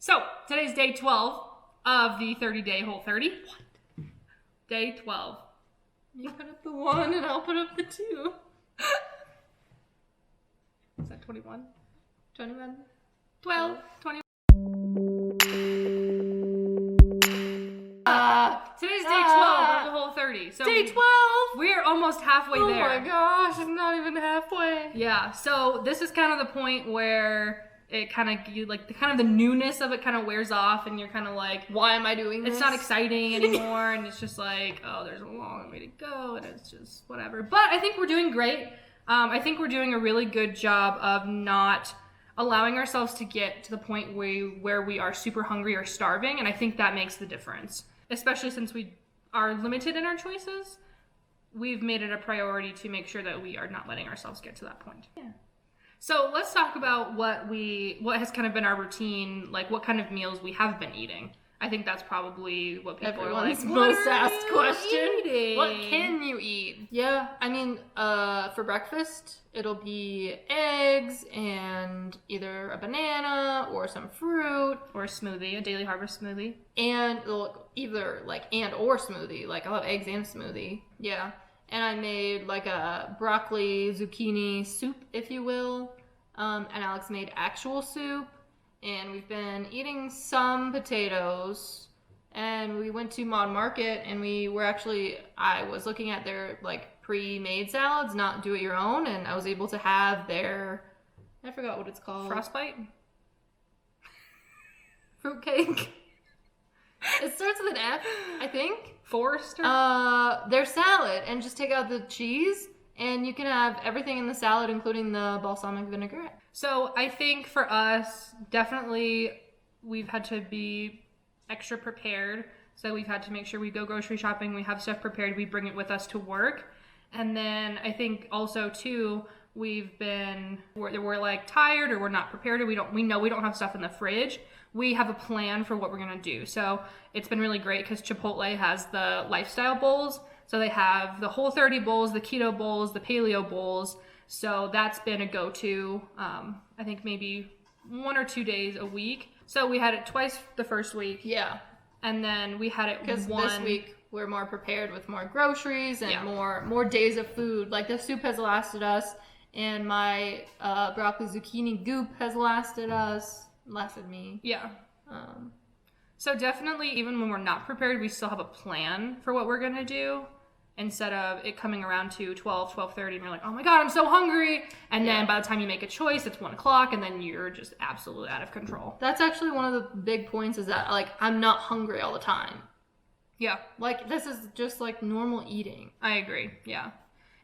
So, today's day 12 of the 30-day Whole30. What? Day 12. You put up the 1 and I'll put up the 2. Is that 21? 21? 12, 21. Today's day 12 of the Whole30. So Day 12! We're almost halfway there. Oh my gosh, I'm not even halfway. Yeah, so this is kind of the point where it kind of, like, the newness of it kind of wears off, and you're kind of like, why am I doing this? It's not exciting anymore, and it's just like, oh, there's a long way to go, and it's just whatever. But I think we're doing great. I think we're doing a really good job of not allowing ourselves to get to the point where we are super hungry or starving, and I think that makes the difference. Especially since we are limited in our choices, we've made it a priority to make sure that we are not letting ourselves get to that point. Yeah. So let's talk about what has kind of been our routine, like what kind of meals we have been eating. I think that's probably what people Everyone's are like, most asked question. Eating? What can you eat? Yeah, I mean, for breakfast, it'll be eggs and either a banana or some fruit. Or a smoothie, a daily harvest smoothie. And either and or smoothie. Like, I'll have eggs and smoothie. Yeah. And I made like a broccoli zucchini soup, if you will. And Alex made actual soup. And we've been eating some potatoes. And we went to Mod Market, and I was looking at their like pre-made salads, not do it your own, and I was able to have their, I forgot what it's called. Frostbite? Fruitcake. It starts with an F, I think. Forrester? Their salad, and just take out the cheese, and you can have everything in the salad, including the balsamic vinaigrette. So I think for us, definitely we've had to be extra prepared. So we've had to make sure we go grocery shopping, we have stuff prepared, we bring it with us to work. And then I think also too, we're like tired, or we're not prepared, or we know we don't have stuff in the fridge. We have a plan for what we're gonna do. So it's been really great because Chipotle has the lifestyle bowls. So they have the Whole30 bowls, the keto bowls, the paleo bowls. So that's been a go-to, I think maybe 1 or 2 days a week. So we had it twice the first week. Yeah. And then we had it because this week we're more prepared with more groceries and more days of food. Like, the soup has lasted us, and my broccoli zucchini goop has lasted me. Yeah. So definitely, even when we're not prepared, we still have a plan for what we're going to do, instead of it coming around to 12:30, and you're like, oh my God, I'm so hungry. And then by the time you make a choice, it's 1 o'clock, and then you're just absolutely out of control. That's actually one of the big points, is that, like, I'm not hungry all the time. Yeah. Like, this is just like normal eating. I agree. Yeah.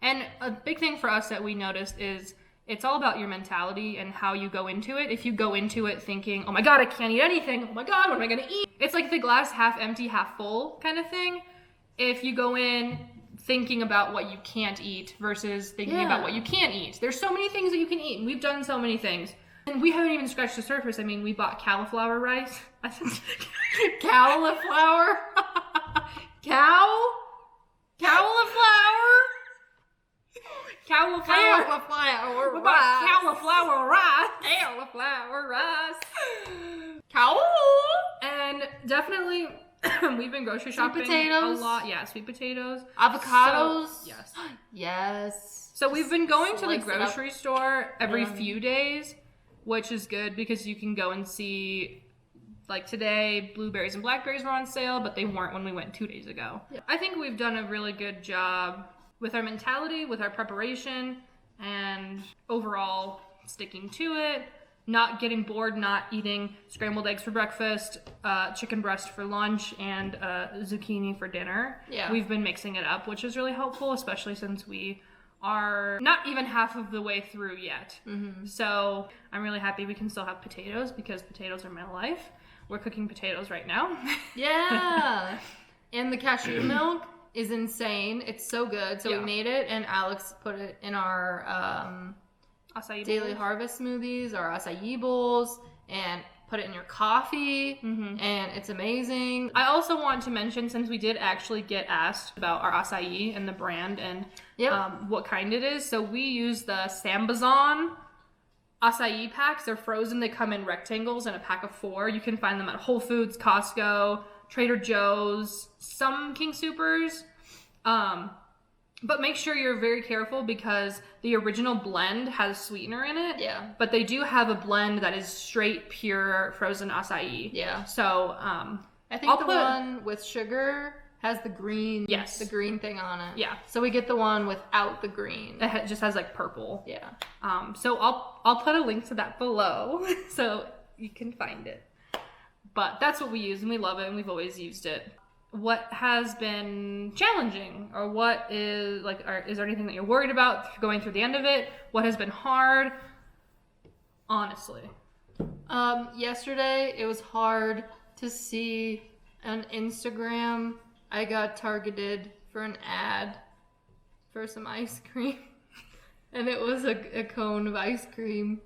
And a big thing for us that we noticed is it's all about your mentality and how you go into it. If you go into it thinking, oh my God, I can't eat anything. Oh my God, what am I going to eat? It's like the glass half empty, half full kind of thing. If you go in thinking about what you can't eat versus thinking about what you can eat. There's so many things that you can eat, and we've done so many things. And we haven't even scratched the surface. I mean, we bought cauliflower rice. Cauliflower? Cauliflower We bought cauliflower rice. Cauliflower rice. And definitely, we've been grocery shopping potatoes. a lot. Yeah, sweet potatoes. Avocados. So, yes. Yes. So we've been going to the Slice it up. grocery store every few days, which is good because you can go and see, like today, blueberries and blackberries were on sale, but they weren't when we went 2 days ago. Yeah. I think we've done a really good job with our mentality, with our preparation, and overall sticking to it. Not getting bored, not eating scrambled eggs for breakfast, chicken breast for lunch, and zucchini for dinner. Yeah. We've been mixing it up, which is really helpful, especially since we are not even half of the way through yet. Mm-hmm. So I'm really happy we can still have potatoes, because potatoes are my life. We're cooking potatoes right now. Yeah. And the cashew milk is insane. It's so good. So we made it, and Alex put it in our Acai daily bowls. harvest smoothies, or acai bowls, and put it in your coffee, and it's amazing. I also want to mention, since we did actually get asked about our acai and the brand and what kind it is, so we use the Sambazon acai packs. They're frozen. They come in rectangles in a pack of 4. You can find them at Whole Foods, Costco, Trader Joe's, some King Soopers. But make sure you're very careful because the original blend has sweetener in it. Yeah. But they do have a blend that is straight, pure frozen acai. Yeah. So, I think one with sugar has the green. Yes. The green thing on it. Yeah. So we get the one without the green. It just has like purple. Yeah. So I'll put a link to that below so you can find it. But that's what we use and we love it and we've always used it. What has been challenging, or what is like, is there anything that you're worried about going through the end of it? What has been hard? Honestly. Yesterday it was hard to see on Instagram. I got targeted for an ad for some ice cream. And it was a cone of ice cream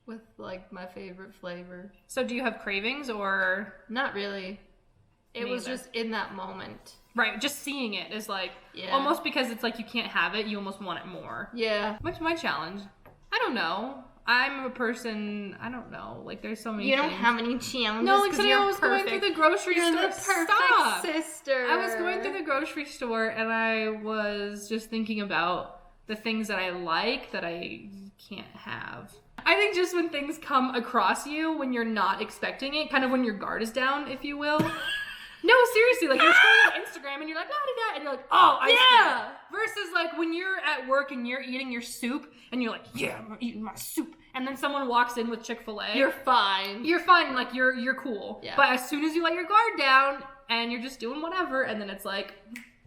with like my favorite flavor. So do you have cravings or? Not really. It was Neither. just in that moment. Right, just seeing it is like, almost because it's like you can't have it, you almost want it more. Yeah. What's my challenge? I don't know. I'm a person, I don't know. Like, there's so many You don't things. have any challenges. No, like because I was going through the grocery You're store. the perfect Stop. sister. I was going through the grocery store and I was just thinking about the things that I like that I can't have. I think just when things come across you when you're not expecting it, kind of when your guard is down, if you will. No, seriously, like you're scrolling on Instagram and you're like, and you're like, oh, ice cream. Versus like when you're at work and you're eating your soup and you're like, yeah, I'm eating my soup. And then someone walks in with Chick-fil-A. You're fine. You're fine, like you're cool. Yeah. But as soon as you let your guard down and you're just doing whatever, and then it's like,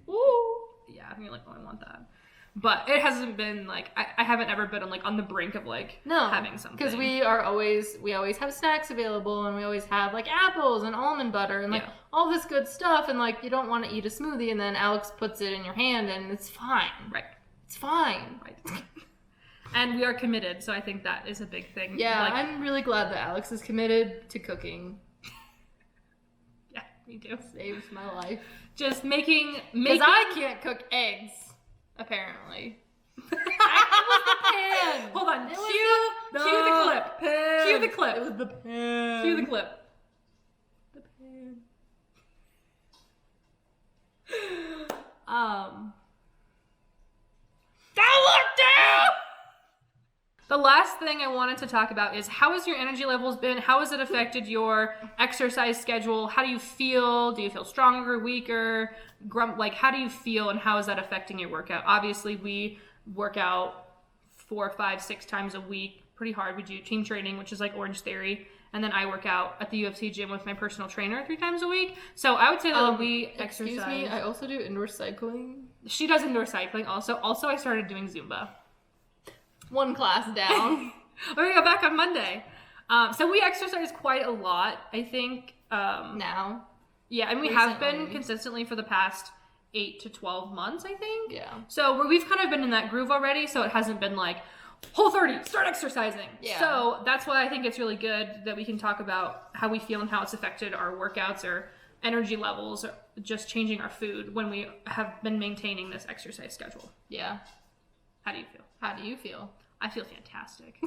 ooh, yeah, and you're like, oh, I want that. But it hasn't been like, I haven't ever been on the brink of like having something. Because we always have snacks available and we always have like apples and almond butter and like all this good stuff, and like you don't want to eat a smoothie and then Alex puts it in your hand and it's fine. Right. It's fine. Right. And we are committed, so I think that is a big thing. Yeah, like, I'm really glad that Alex is committed to cooking. Yeah, me too. Saves my life. Just making Because I can't cook eggs. Apparently. It was the pan. Hold on. It Cue the clip. Pan. Cue the clip. It was the pan. Cue the clip. The pan. The last thing I wanted to talk about is how has your energy levels been? How has it affected your exercise schedule? How do you feel? Do you feel stronger, weaker? Like, how do you feel and how is that affecting your workout? Obviously, we work out 4, 5, 6 times a week pretty hard. We do team training, which is like Orange Theory. And then I work out at the UFC gym with my personal trainer 3 times a week. So I would say that we exercise. Excuse me, I also do indoor cycling. She does indoor cycling also. Also, I started doing Zumba. 1 class down. We're gonna go back on Monday. So we exercise quite a lot, I think. Now. Yeah, and we have been consistently for the past 8 to 12 months, I think. Yeah. So we've kind of been in that groove already, so it hasn't been like, Whole30, start exercising. Yeah. So that's why I think it's really good that we can talk about how we feel and how it's affected our workouts or energy levels or just changing our food when we have been maintaining this exercise schedule. Yeah. How do you feel? How do you feel? I feel fantastic.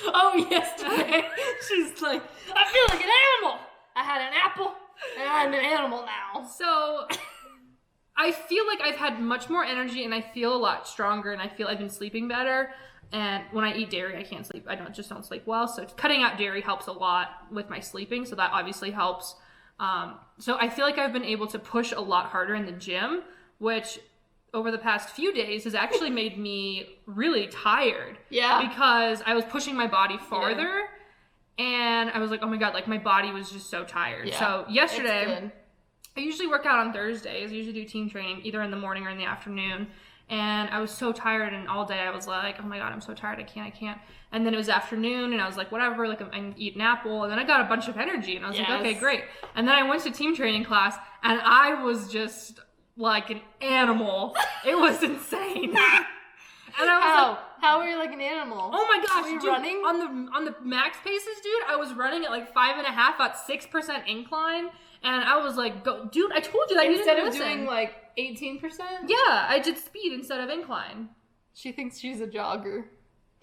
Oh, yesterday. She's like, I feel like an animal. I had an apple, and I'm an animal now. So, I feel like I've had much more energy, and I feel a lot stronger, and I feel I've been sleeping better. And when I eat dairy, I can't sleep. I don't sleep well. So cutting out dairy helps a lot with my sleeping. So that obviously helps. So I feel like I've been able to push a lot harder in the gym, which over the past few days has actually made me really tired. Yeah. Because I was pushing my body farther and I was like, oh my God, like my body was just so tired. Yeah. So yesterday, I usually work out on Thursdays. I usually do team training either in the morning or in the afternoon. And I was so tired, and all day I was like, oh my God, I'm so tired, I can't. And then it was afternoon, and I was like, whatever, like I can eat an apple. And then I got a bunch of energy, and I was like, okay, great. And then I went to team training class, and I was just like an animal. It was insane. And I was like, how are you like an animal? oh my gosh, were you dude, running? on the max paces, dude, I was running at like 5.5 at 6% incline. And I was like, go, dude, I told you that Instead you of didn't doing like 18%? Yeah, I did speed instead of incline. She thinks she's a jogger.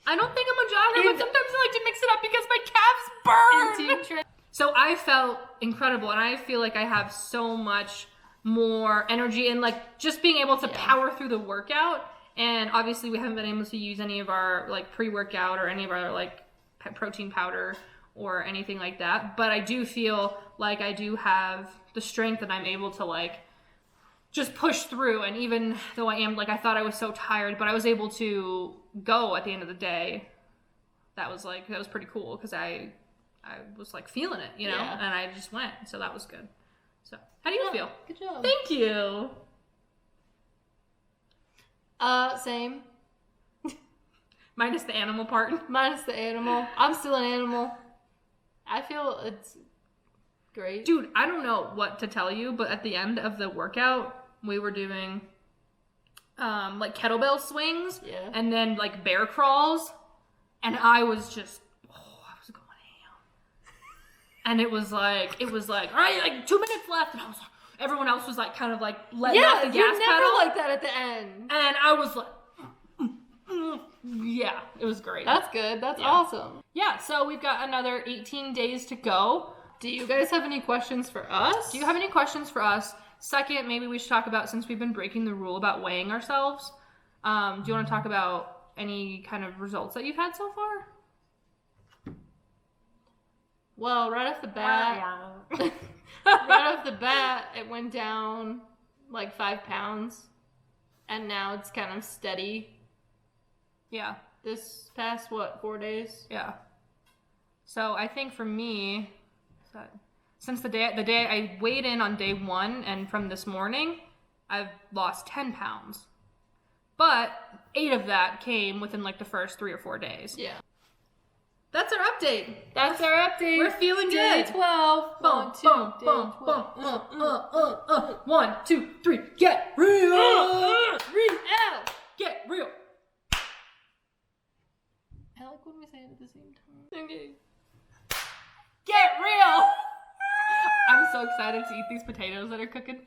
I don't think I'm a jogger, but sometimes I like to mix it up because my calves burn. So I felt incredible, and I feel like I have so much more energy and like just being able to power through the workout. And obviously we haven't been able to use any of our like pre-workout or any of our like protein powder or anything like that. But I do feel like I do have the strength that I'm able to like just push through. And even though I am like, I thought I was so tired, but I was able to go at the end of the day. That was pretty cool because I was like feeling it, you know, and I just went. So that was good. So how do you feel? Good job. Thank you. Same. Minus the animal part. Minus the animal. I'm still an animal. I feel it's great. Dude, I don't know what to tell you, but at the end of the workout, we were doing like kettlebell swings and then like bear crawls. And I was just, I was going ham. And it was like, all right, like 2 minutes left. And I was like, everyone else was like kind of like letting off the gas pedal. Yeah, you never like that at the end. And I was like, yeah, it was great. That's good. That's awesome. Yeah, so we've got another 18 days to go. Do you guys have any questions for us? Do you have any questions for us? Second, maybe we should talk about, since we've been breaking the rule about weighing ourselves, do you want to talk about any kind of results that you've had so far? Well, right off the bat, it went down like 5 pounds, and now it's kind of steady. Yeah. This past, 4 days? Yeah. So I think for me, since the day I weighed in on day 1, and from this morning, I've lost 10 pounds. But 8 of that came within like the first 3 or 4 days. Yeah. That's our update. We're feeling day good. 12. Boom, boom, boom, boom. 1, 2, 3. Get real. Real. Get real. I like when we say it at the same time. Okay. Get real. I'm so excited to eat these potatoes that are cooking.